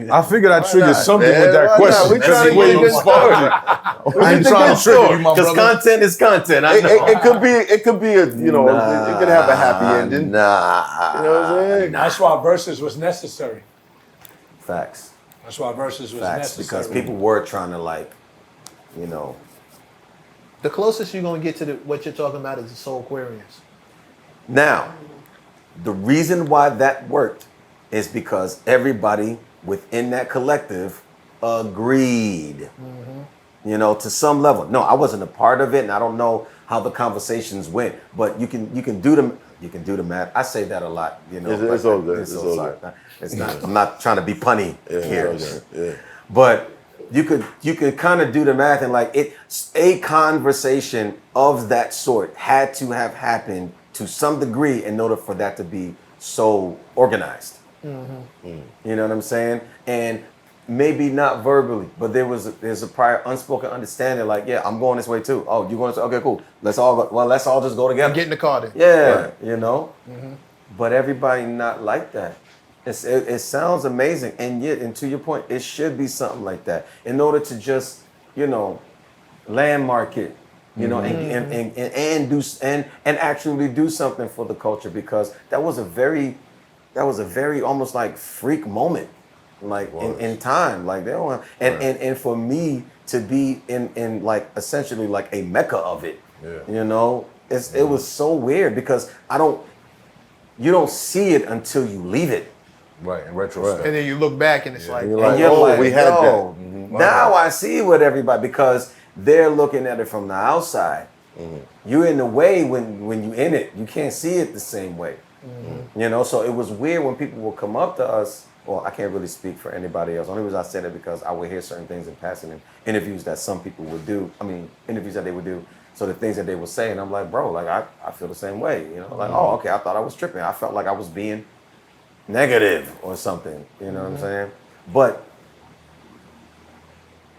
I figured I'd trigger something with that Why question. not? We Because trying the way to you get responded. I ain't trying to trigger you, my Because brother. content is content. I know. It could be a, you know, it could have a happy ending. Nah. You know what I'm saying? That's why verses was necessary. Facts. That's why verses was Facts. necessary. Because people were trying to, like, you know. The closest you're gonna get to what you're talking about is the Soul Aquarians. Now, the reason why that worked is because everybody within that collective agreed. You know, to some level. No, I wasn't a part of it, and I don't know how the conversations went. But you can do the math. I say that a lot. You know, It's all good. It's all sorry. good. It's not. I'm not trying to be punny here. Okay. Yeah. But you could kind of do the math, and like a conversation of that sort had to have happened to some degree in order for that to be so organized. You know what I'm saying? And maybe not verbally, but there's a prior unspoken understanding. Like, yeah, I'm going this way too. Oh, you going this way? Okay, cool. Let's all just go together. Get in the car then. Yeah, Right. you know. But everybody not like that. It sounds amazing, and yet, and to your point, it should be something like that in order to just, you know, landmark it, you know, and actually do something for the culture, because that was a very almost like freak moment, like in time, like they don't and for me to be in like essentially like a mecca of it, you know, it was so weird because you don't see it until you leave it. Right, in retrospect. And then you look back and it's like, You're like, And you're oh, like, we had yo, that. now I see what everybody, because they're looking at it from the outside. You're in the way when you in it. You can't see it the same way. You know, so it was weird when people would come up to us. Well, I can't really speak for anybody else. Only reason I said it because I would hear certain things in passing in interviews that some people would do. I mean, interviews that they would do. So the things that they would say, and I'm like, bro, like I feel the same way. You know, like, oh, okay, I thought I was tripping. I felt like I was being negative or something. You know what I'm saying? But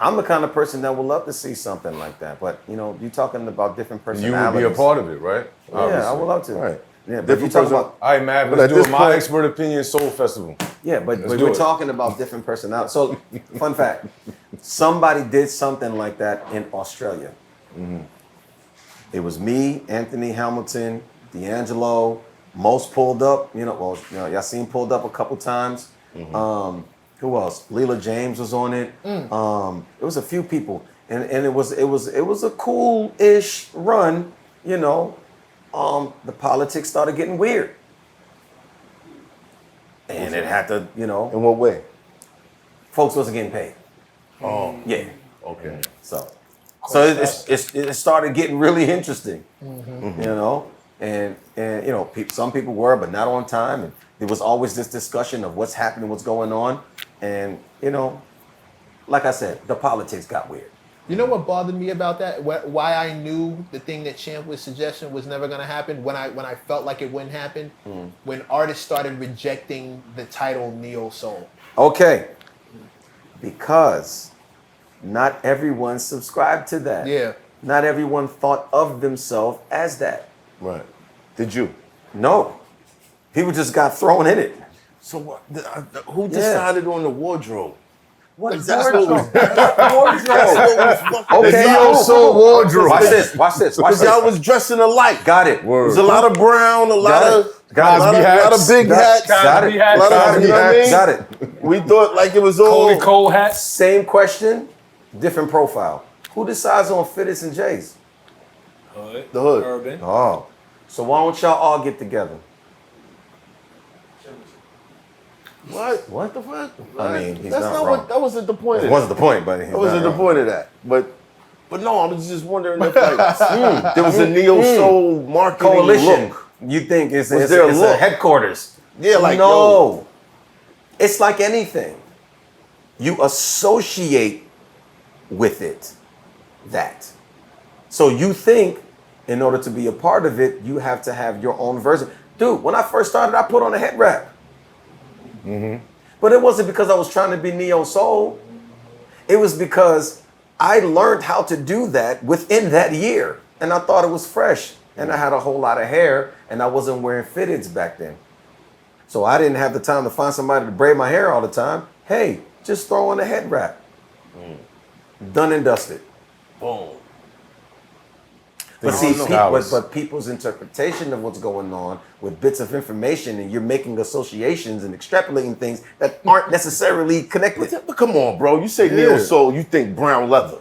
I'm the kind of person that would love to see something like that. But, you know, you're talking about different You personalities. would be a part of it, right? Yeah, I would love to. Right. Yeah, but you Different talk person- about All right, man, But let's at do this it. My point- expert opinion Soul Festival. yeah, but do we're it. talking about different personalities. So, fun fact: somebody did something like that in Australia. It was me, Anthony Hamilton, D'Angelo. Most pulled up. You know, Yassine pulled up a couple times. Who else? Leela James was on it. It was a few people, and it was a cool-ish run. You know, the politics started getting weird, and it had to, you know, In what way? folks wasn't getting paid. Oh, Yeah, okay. so it started getting really interesting. You know, and you know, some people were, but not on time, and there was always this discussion of what's happening, what's going on, and you know, like I said, the politics got weird. you know what bothered me about that? Why I knew the thing that Champ was suggesting was never gonna happen. When I felt like it wouldn't happen, when artists started rejecting the title Neo Soul. Okay, because not everyone subscribed to that. Yeah. Not everyone thought of themselves as that. Right. Did you? No. People just got thrown in it. So what? Who decided on the wardrobe? What is That's that? what was. Okay, Neo Soul wardrobe. Watch this, watch this, watch Because this. y'all was dressing alike. Got it. There's a lot of brown, a lot Got of it. Got it. a lot of big hats. Got it. hats, A lot of, you know what I mean? Got it. We thought like it was all. Coley Cole hats. Same question, different profile. Who decides on fitteds and J's? Hood. The hood. Urban. Oh. So why don't y'all all get together? What? What the fuck? I mean, he's That's not not wrong. what. That wasn't the point. It Of it. wasn't the point, but That wasn't the point of that. But no, I was just wondering if like, there was a neo soul marketing Coalition. look. You think it's there a a look? headquarters? Yeah, like no. It's like anything. You associate with it. That. So you think in order to be a part of it, you have to have your own version. Dude, when I first started, I put on a head wrap. But it wasn't because I was trying to be neo soul. It was because I learned how to do that within that year. And I thought it was fresh. And I had a whole lot of hair and I wasn't wearing fitteds back then. So I didn't have the time to find somebody to braid my hair all the time. Hey, just throw on a head wrap. Done and dusted. Boom. But Think see, it's stylish. but people's interpretation of what's going on with bits of information, and you're making associations and extrapolating things that aren't necessarily connected. But come on, bro. You say neo soul, you think brown leather.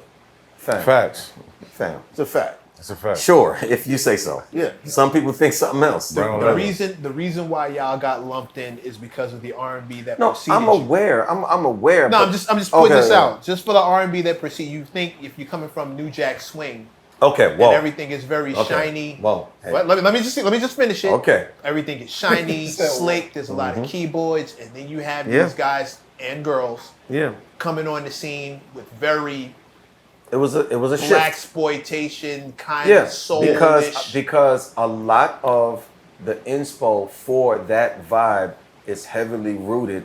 Fam. Facts. Fam. It's a fact. It's a fact. Sure, if you say so. Yeah. Some people think something else. Brown The leather. reason why y'all got lumped in is because of the R&B that No, preceded I'm you. aware. I'm aware. No, but- I'm just putting Okay, this yeah. out. Just for the R&B that precede, you think if you're coming from New Jack Swing Okay, and whoa. everything is very Okay, shiny. whoa, hey. Let me just finish it. Okay. Everything is shiny, slick. There's a lot of keyboards, and then you have Yeah. these guys and girls Yeah. coming on the scene with very It was a black shift. exploitation kind Yeah, of soulish. because a lot of the inspo for that vibe is heavily rooted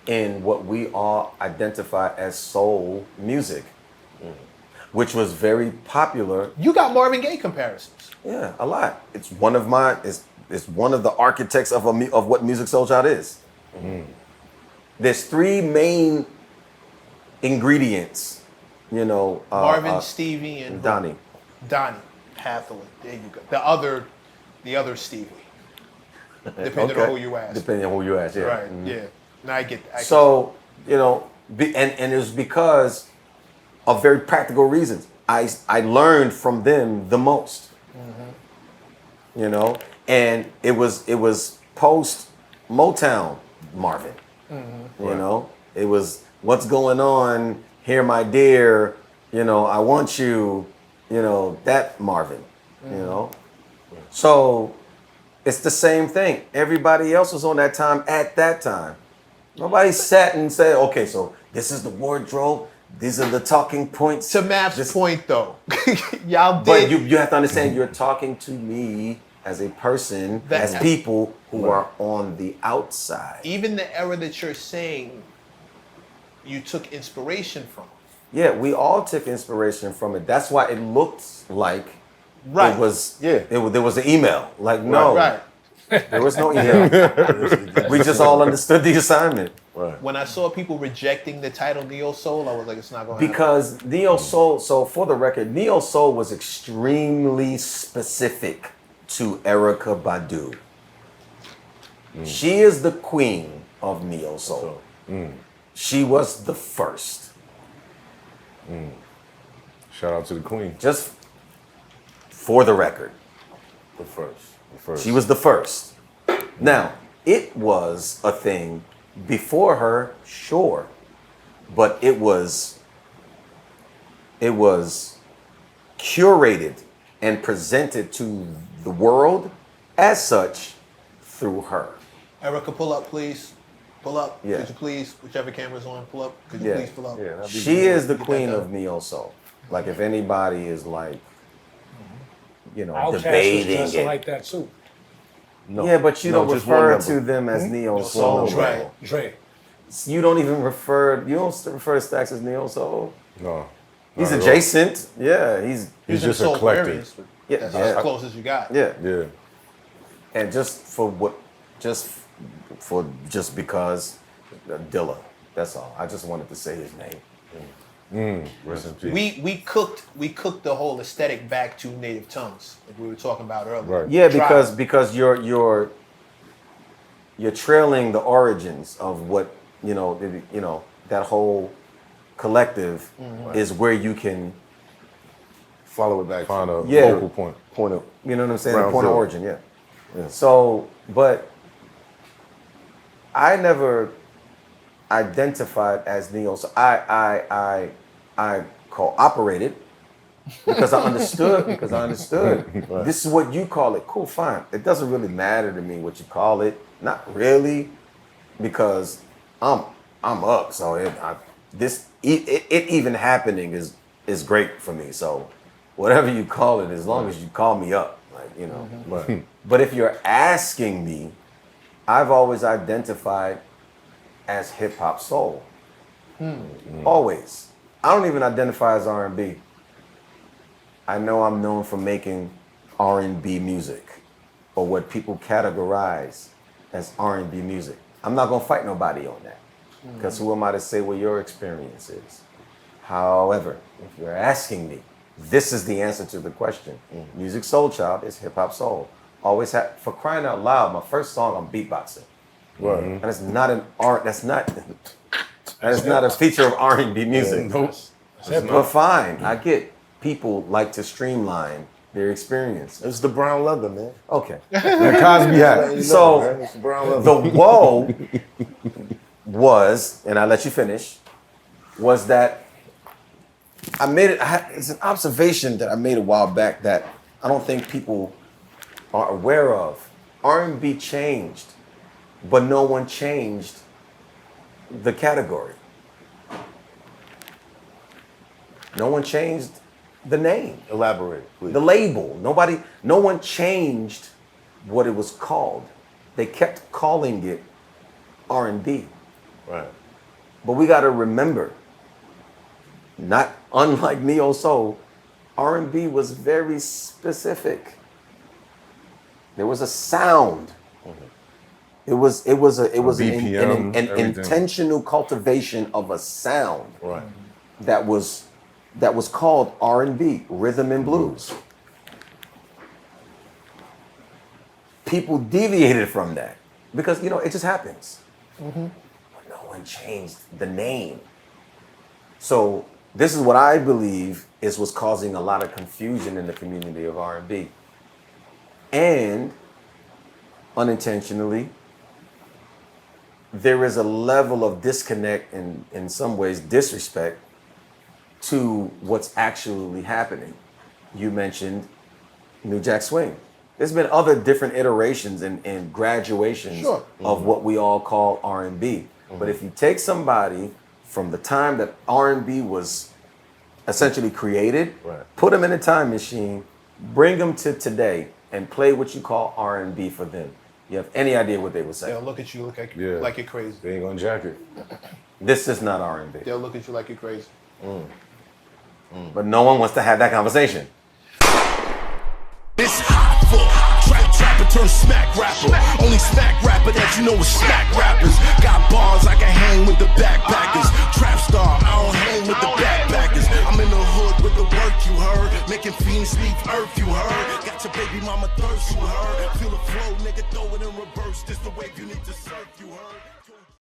in what we all identify as soul music, which was very popular. You got Marvin Gaye comparisons. Yeah, a lot. It's one of my it's one of the architects of of what Musiq Soulchild is. There's three main ingredients, you know. Marvin, Stevie, and Donnie. Donnie Hathaway. There you go. The other Stevie. Depending on who you ask. Depending on who you ask, yeah. Right. Mhm. Yeah. Now I get that. So, you know, and it was because of very practical reasons. I learned from them the most. You know, and it was post Motown Marvin. You know, it was what's going on here, my dear. You know, I want you. You know, that Marvin. You know, so it's the same thing. Everybody else was on that time at that time. Nobody sat and said, okay, so this is the wardrobe. These are the talking points. To Mapp's point, though, y'all But did. you have to understand, you're talking to me as a person, That- as people who are on the outside. Even the era that you're saying, you took inspiration from. Yeah, we all took inspiration from it. That's why it looked like Right. it was. Yeah. There was an email. Like no, Right. there was no email. We just all understood the assignment. Right. When I saw people rejecting the title Neo Soul, I was like, it's not going to happen. Because Neo Soul, so for the record, Neo Soul was extremely specific to Erykah Badu. She is the queen of Neo Soul. She was the first. Shout out to the queen. Just for the record, The first. The first. she was the first. Now, it was a thing before her, sure, but it was curated and presented to the world as such through her. Erica, pull up, please. Pull up. Yeah. Could you please, whichever camera's on, pull up. Could you Yeah. please pull up? Yeah, that'd be She is the Get that queen done. of Neo Soul. Like if anybody is like, you know, Outkast was debating dressing it. like that too. No. Yeah, but you No, don't just one refer member. to them as Neo Just Soul. one member. Right. Dre. You don't even refer. You don't refer to Stax as Neo Soul. No. He's not at all. adjacent. Yeah, he's He's in just Soul eclectic. Aquarius, but Yeah, that's yeah. as close as you got. yeah. Yeah. And just because Dilla. That's all. I just wanted to say his name. Rest in peace. We cooked the whole aesthetic back to native tongues, like we were talking about earlier. Right. Yeah, Tribe. because you're trailing the origins of what that whole collective is where you can Follow it back. Find a Yeah. focal point. Point of. you know what I'm saying, the Ground point of zero. origin, yeah. So, but I never identified as neo. So I cooperated because I understood. This is what you call it. Cool, fine. It doesn't really matter to me what you call it. Not really, because I'm up. So it even happening is great for me. So whatever you call it, as long as you call me up, like Right. But if you're asking me, I've always identified as hip hop soul. Always. I don't even identify as R&B. I know I'm known for making R&B music, or what people categorize as R&B music. I'm not gonna fight nobody on that. because who am I to say what your experience is? However, if you're asking me, this is the answer to the question. Musiq SOULCHILD is hip hop soul. Always had, for crying out loud, my first song I'm beatboxing. Right. And it's not an art, that is not a feature of R&B music. Nope. But fine, I get people like to streamline their experience. It's the brown leather, man. Okay. The Cosby hat. So, man, it's the brown leather. the woe was, and I'll let you finish, was that I made it, it's an observation that I made a while back that I don't think people are aware of. R&B changed, but no one changed the category. No one changed the name, Elaborate, please. the label. No one changed what it was called. They kept calling it R&B. Right. But we got to remember, not unlike neo soul, R&B was very specific. There was a sound. It was an BPM, everything. intentional cultivation of a sound Right. that was called R&B, rhythm and blues. People deviated from that because it just happens. But no one changed the name. So this is what I believe is what's causing a lot of confusion in the community of R&B. And unintentionally, there is a level of disconnect and in some ways disrespect to what's actually happening. You mentioned New Jack Swing. There's been other different iterations and graduations of what we all call R&B. But if you take somebody from the time that R&B was essentially created, put them in a time machine, bring them to today, and play what you call R&B for them, you have any idea what they would say? They'll look at you like you're crazy. They ain't gonna jack it. This is not R&B. They'll look at you like you're crazy. But no one wants to have that conversation. It's hot for trapper turn smack rapper. Only smack rapper that you know is smack rappers. Got bars I can hang with the backpackers. Trap star, I don't hang with the backpackers. I'm in the hood with the work you heard. Making fiends leave earth you heard. Got your baby mama thirst you heard. Feel the flow, nigga, throw it in reverse. This the wave you need to surf you heard.